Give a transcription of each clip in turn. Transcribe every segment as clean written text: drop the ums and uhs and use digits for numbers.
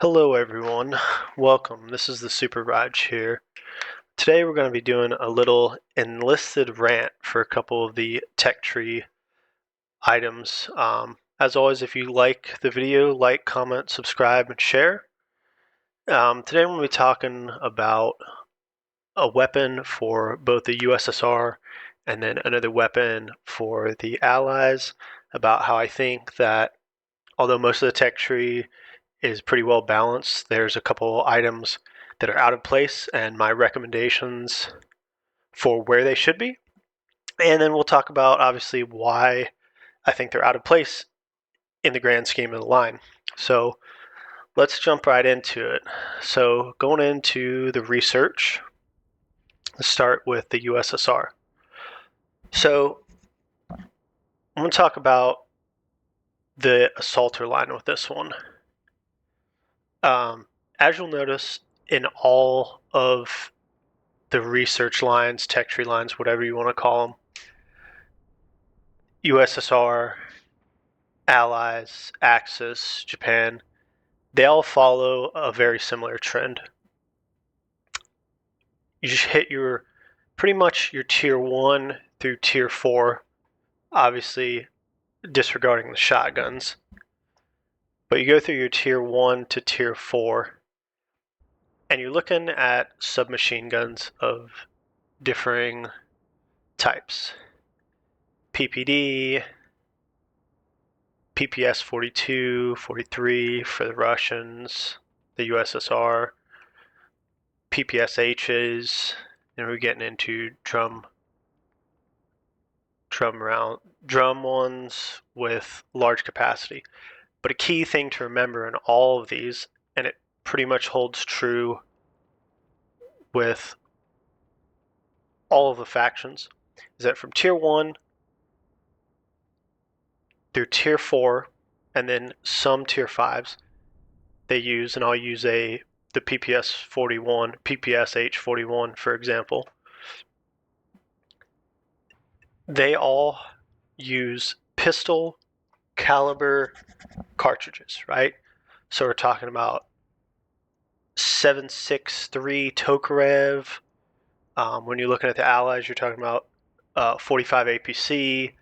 Hello everyone, welcome. This is the Super Raj here. Today we're going to be doing a little enlisted rant for a couple of the tech tree items. As always, if you like the video, like, comment, subscribe, and share. Today I'm going to be talking about a weapon for both the USSR and then another weapon for the Allies, about how I think that although most of the tech tree is pretty well balanced, there's a couple items that are out of place and my recommendations for where they should be. And then we'll talk about obviously why I think they're out of place in the grand scheme of the line. So let's jump right into it. So going into the research, let's start with the USSR. So I'm going to talk about the assaulter line with this one. As you'll notice in all of the research lines, tech tree lines, whatever you want to call them, USSR, Allies, Axis, Japan, they all follow a very similar trend. You just hit your pretty much your tier 1 through tier 4, obviously disregarding the shotguns. But you go through your tier 1 to tier 4, and you're looking at submachine guns of differing types. PPD, PPS 42, 43 for the Russians, the USSR, PPSHs, and we're getting into drum ones with large capacity. But a key thing to remember in all of these, and it pretty much holds true with all of the factions, is that from tier 1 through tier 4, and then some tier 5s, they use, and I'll use the PPS 41, PPSH 41, for example. They all use pistol caliber cartridges, right? So we're talking about 7.63 Tokarev. When you're looking at the Allies, you're talking about 45 APC,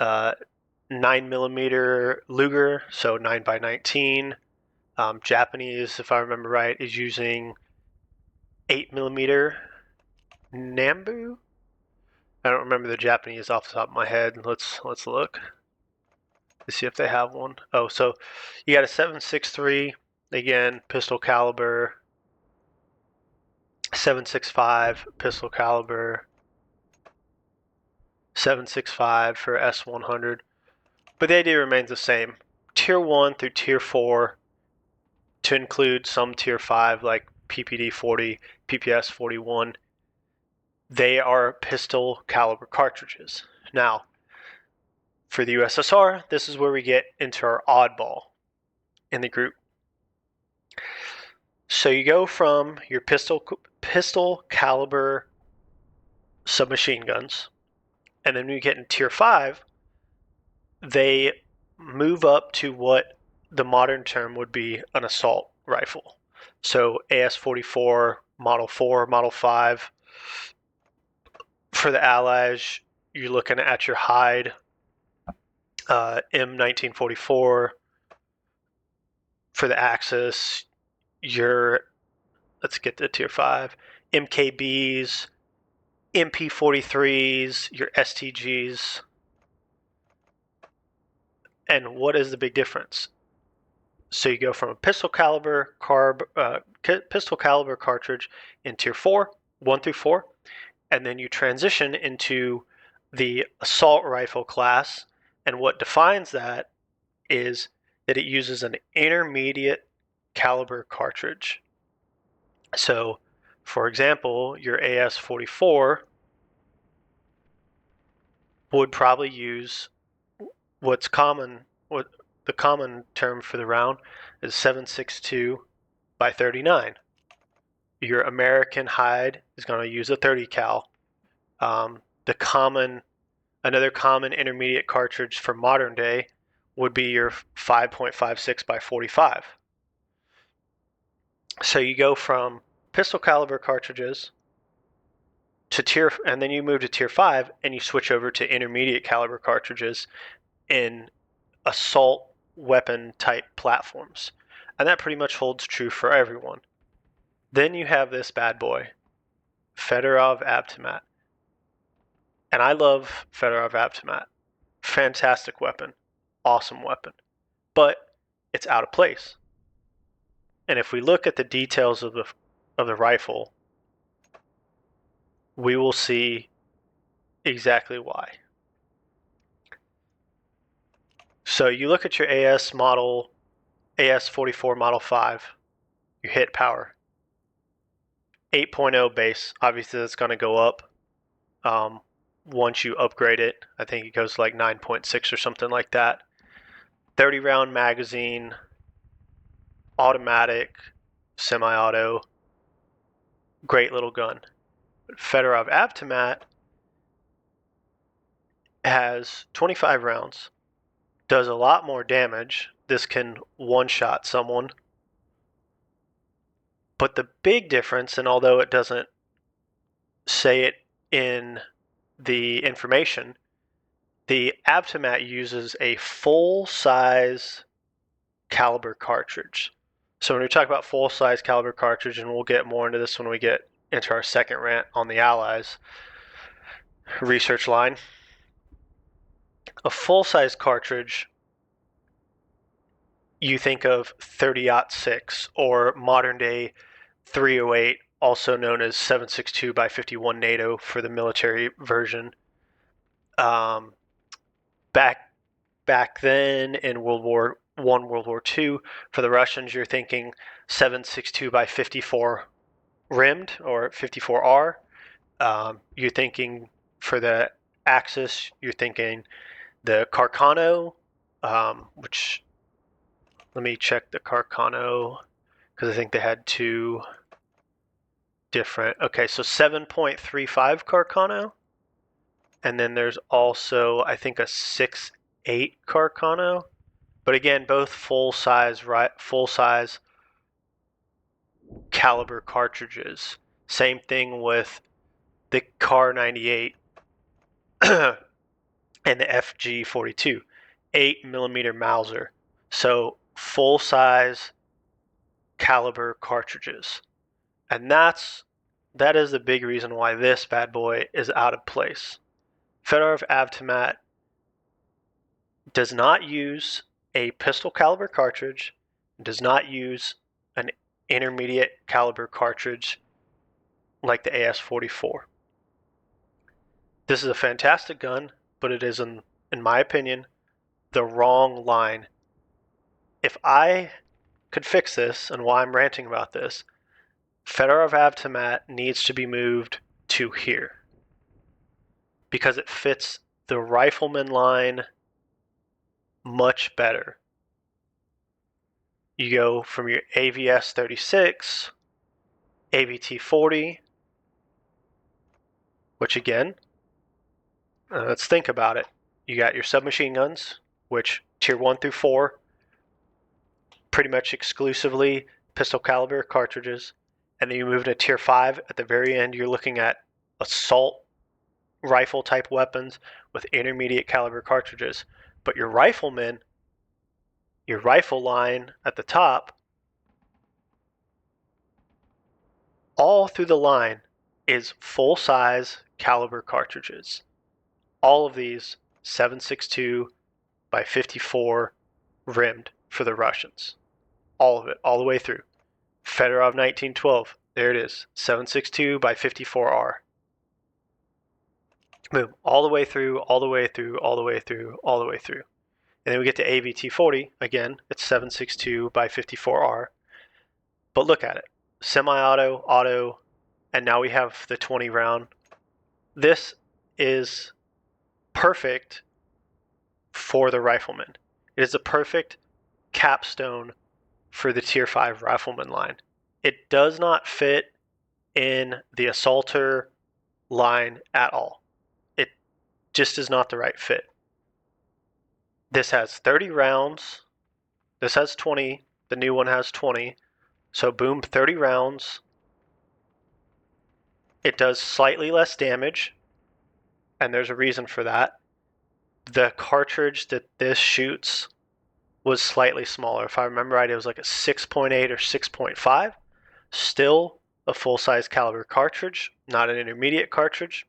9mm Luger, so 9x19. Japanese, if I remember right, is using 8mm Nambu. I don't remember the Japanese off the top of my head. Let's look to see if they have one. Oh, so you got a 7.63, again, pistol caliber, 7.65 pistol caliber, 7.65 for S100, but the idea remains the same. Tier 1 through Tier 4, to include some Tier 5 like PPD 40, PPS 41, they are pistol caliber cartridges. Now, for the USSR, this is where we get into our oddball in the group. So you go from your pistol caliber submachine guns, and then when you get in tier 5, they move up to what the modern term would be an assault rifle. So AS-44, Model 4, Model 5. For the Allies, you're looking at your Hyde, M1944. For the Axis, let's get to tier 5, MKBs, MP43s, your STGs. And what is the big difference? So you go from a pistol caliber cartridge in tier 4, 1 through 4, and then you transition into the assault rifle class. And what defines that is that it uses an intermediate caliber cartridge. So, for example, your AS-44 would probably use what the common term for the round is 7.62 by 39. Your American Hyde is going to use a 30 cal. Another common intermediate cartridge for modern day would be your 5.56 by 45. So you go from pistol caliber cartridges to and then you move to tier 5 and you switch over to intermediate caliber cartridges in assault weapon type platforms. And that pretty much holds true for everyone. Then you have this bad boy, Fedorov Avtomat. And I love Fedorov Avtomat. Fantastic weapon. Awesome weapon. But it's out of place. And if we look at the details of the rifle, we will see exactly why. So you look at your AS44 Model 5, you hit power. 8.0 base, obviously that's going to go up once you upgrade it. I think it goes like 9.6 or something like that. 30 round magazine, automatic, semi-auto, great little gun. Fedorov Avtomat has 25 rounds, does a lot more damage. This can one-shot someone. But the big difference, and although it doesn't say it in the information, the Avtomat uses a full-size caliber cartridge. So when we talk about full-size caliber cartridge, and we'll get more into this when we get into our second rant on the Allies research line, a full-size cartridge, you think of 30-06 or modern-day 308, also known as 7.62 by 51 NATO for the military version. Back then in World War I, World War II, for the Russians, you're thinking 7.62 by 54 rimmed or 54R. You're thinking for the Axis, you're thinking the Carcano, which let me check the Carcano because I think they had two different. Okay, so 7.35 Carcano, and then there's also I think a 6.8 Carcano. But again, both full size caliber cartridges. Same thing with the Car 98 and the FG42, 8mm Mauser. So full size caliber cartridges. And that is the big reason why this bad boy is out of place. Fedorov Avtomat does not use a pistol caliber cartridge, does not use an intermediate caliber cartridge like the AS44. This is a fantastic gun, but it is, in my opinion, the wrong line. If I could fix this, and why I'm ranting about this, Fedorov Avtomat needs to be moved to here because it fits the rifleman line much better. You go from your AVS 36, AVT 40, which again, let's think about it. You got your submachine guns, which tier 1 through 4, pretty much exclusively pistol caliber cartridges. And then you move to tier 5. At the very end, you're looking at assault rifle type weapons with intermediate caliber cartridges. But your riflemen, your rifle line at the top, all through the line is full size caliber cartridges. All of these 7.62 by 54 rimmed for the Russians. All of it, all the way through. Fedorov 1912, there it is, 7.62 by 54R. Boom, all the way through, all the way through, all the way through, all the way through. And then we get to AVT 40, again, it's 7.62 by 54R. But look at it, semi-auto, auto, and now we have the 20 round. This is perfect for the rifleman. It is a perfect capstone for the tier 5 rifleman line. It does not fit in the assaulter line at all. It just is not the right fit. This has 30 rounds. This has 20. The new one has 20. So boom, 30 rounds. It does slightly less damage, and there's a reason for that. The cartridge that this shoots was slightly smaller. If I remember right, it was like a 6.8 or 6.5. Still a full-size caliber cartridge, not an intermediate cartridge.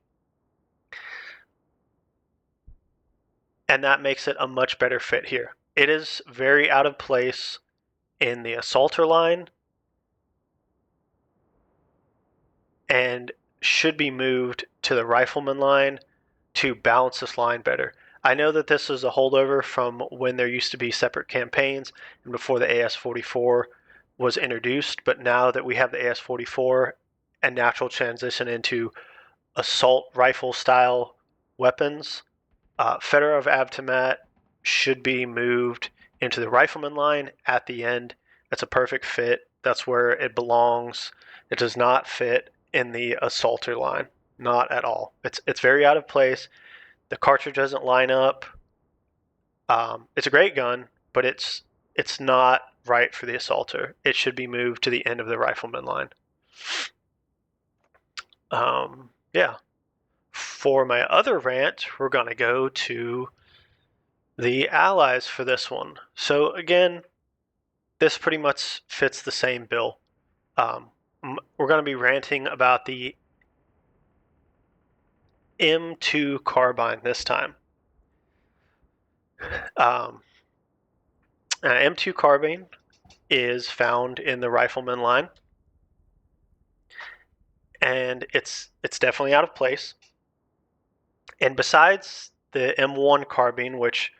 And that makes it a much better fit here. It is very out of place in the assaulter line and should be moved to the rifleman line to balance this line better. I know that this is a holdover from when there used to be separate campaigns and before the AS-44 was introduced, but now that we have the AS-44 and natural transition into assault rifle style weapons, Fedorov Avtomat should be moved into the rifleman line at the end. That's a perfect fit. That's where it belongs. It does not fit in the assaulter line, not at all. It's very out of place. The cartridge doesn't line up. It's a great gun, but it's not right for the assaulter. It should be moved to the end of the rifleman line. Yeah. For my other rant, we're going to go to the allies for this one. So again, this pretty much fits the same bill. We're going to be ranting about the M2 carbine this time. M2 carbine is found in the rifleman line, and it's definitely out of place. And besides the M1 carbine, which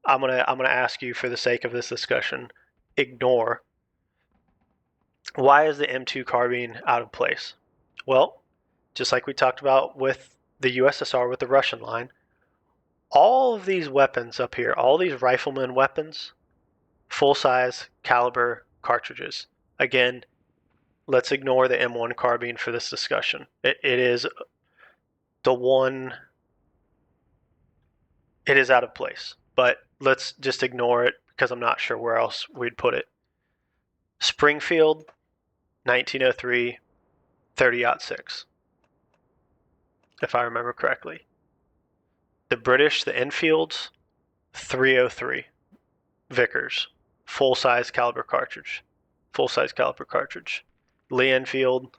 I'm gonna ask you for the sake of this discussion, ignore. Why is the M2 carbine out of place? Well, just like we talked about with the USSR with the Russian line, all of these weapons up here, all these rifleman weapons, full-size caliber cartridges. Again, let's ignore the M1 carbine for this discussion. It is the one, it is out of place, but let's just ignore it because I'm not sure where else we'd put it. Springfield, 1903, 30-06, if I remember correctly. The British, the Enfields, 303, Vickers, full-size caliber cartridge. Full-size caliber cartridge. Lee Enfield,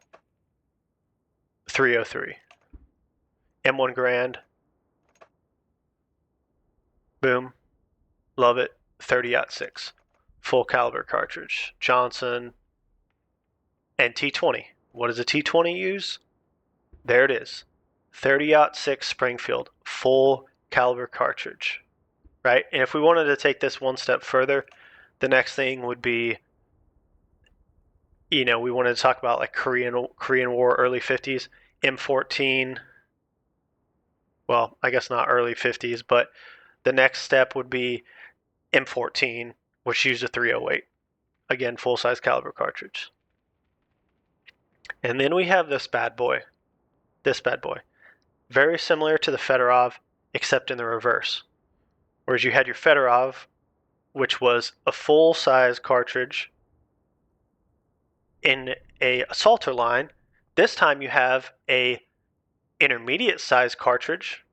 303. M1 Grand, boom, love it, 30-06. Full caliber cartridge. Johnson, and T20. What does a T20 use? There it is. 30-06 Springfield, full caliber cartridge, right? And if we wanted to take this one step further, the next thing would be, we wanted to talk about like Korean War, early 50s, M14. Well, I guess not early 50s, but the next step would be M14, which used a 308. Again, full-size caliber cartridge. And then we have this bad boy. Very similar to the Fedorov, except in the reverse. Whereas you had your Fedorov, which was a full-size cartridge in a assaulter line, this time you have a intermediate size cartridge.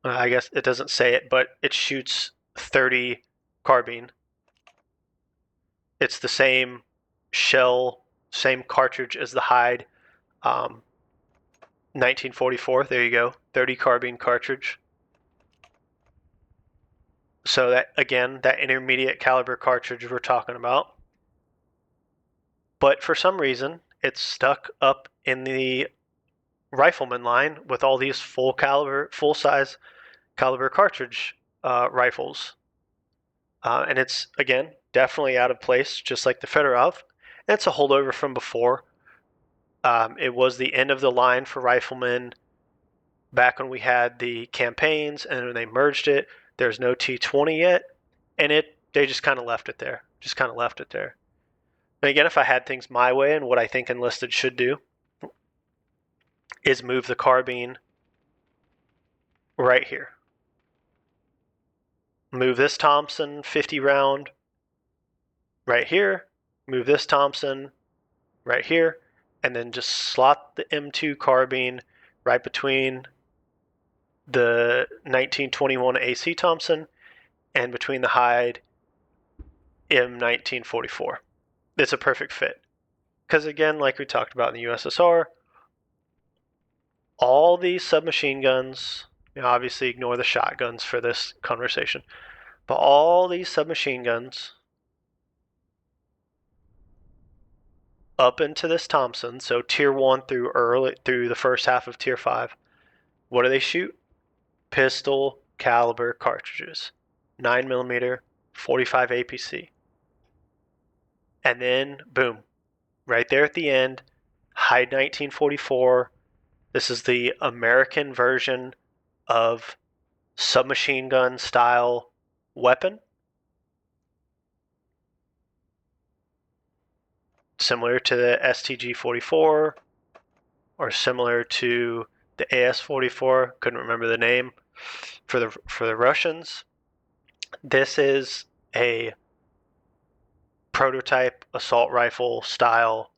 I guess it doesn't say it, but it shoots 30 carbine. It's the same shell, same cartridge as the Hyde 1944. There you go, 30 carbine cartridge. So that, again, that intermediate caliber cartridge we're talking about. But for some reason, it's stuck up in the rifleman line with all these full-size caliber cartridge rifles. And it's, again, definitely out of place, just like the Fedorov. And it's a holdover from before. It was the end of the line for riflemen back when we had the campaigns, and when they merged it, there's no T20 yet, and they just kind of left it there. And again, if I had things my way, and what I think Enlisted should do is move the carbine right here. Move this Thompson 50 round right here, move this Thompson right here, and then just slot the M2 carbine right between the 1921 AC Thompson and between the Hyde M1944. It's a perfect fit. Because again, like we talked about in the USSR, all these submachine guns, obviously ignore the shotguns for this conversation, but all these submachine guns up into this Thompson, so tier 1 through the first half of tier 5, what do they shoot? Pistol caliber cartridges, 9mm, 45 APC. And then, boom, right there at the end, Hyde 1944. This is the American version of submachine gun style weapon, similar to the STG-44 or similar to the AS-44. Couldn't remember the name for the Russians. This is a prototype assault rifle style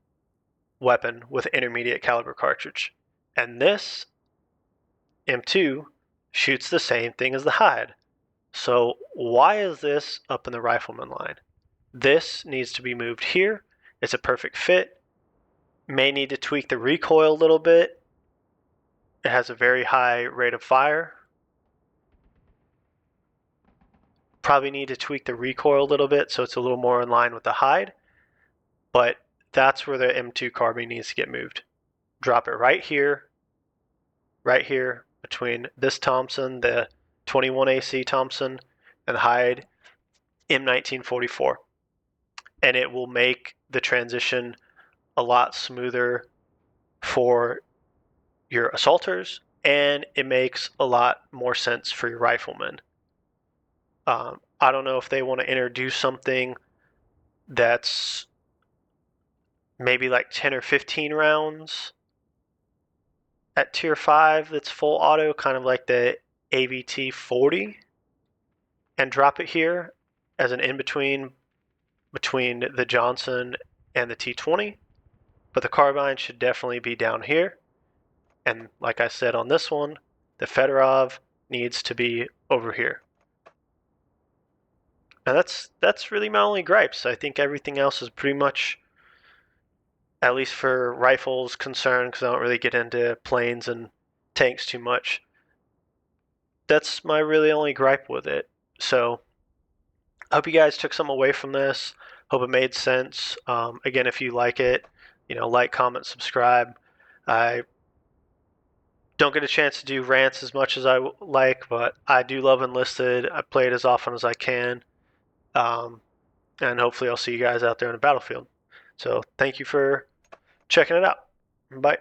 weapon with intermediate caliber cartridge. And this M2 shoots the same thing as the Hyde. So why is this up in the rifleman line? This needs to be moved here. It's a perfect fit. May need to tweak the recoil a little bit. It has a very high rate of fire. Probably need to tweak the recoil a little bit so it's a little more in line with the Hyde. But that's where the M2 carbine needs to get moved. Drop it right here between this Thompson, the 21 AC Thompson, and the Hyde M1944. And it will make the transition a lot smoother for your assaulters, and it makes a lot more sense for your riflemen. I don't know if they want to introduce something that's maybe like 10 or 15 rounds at tier 5 that's full auto, kind of like the AVT 40, and drop it here as an in-between between the Johnson and the T20. But the carbine should definitely be down here. And like I said on this one, the Fedorov needs to be over here. And that's really my only gripes. I think everything else is pretty much, at least for rifles concerned, because I don't really get into planes and tanks too much. That's my really only gripe with it. So I hope you guys took some away from this. Hope it made sense. Again, if you like it, like, comment, subscribe. I don't get a chance to do rants as much as I like, but I do love Enlisted. I play it as often as I can. And hopefully I'll see you guys out there on the battlefield. So thank you for checking it out. Bye.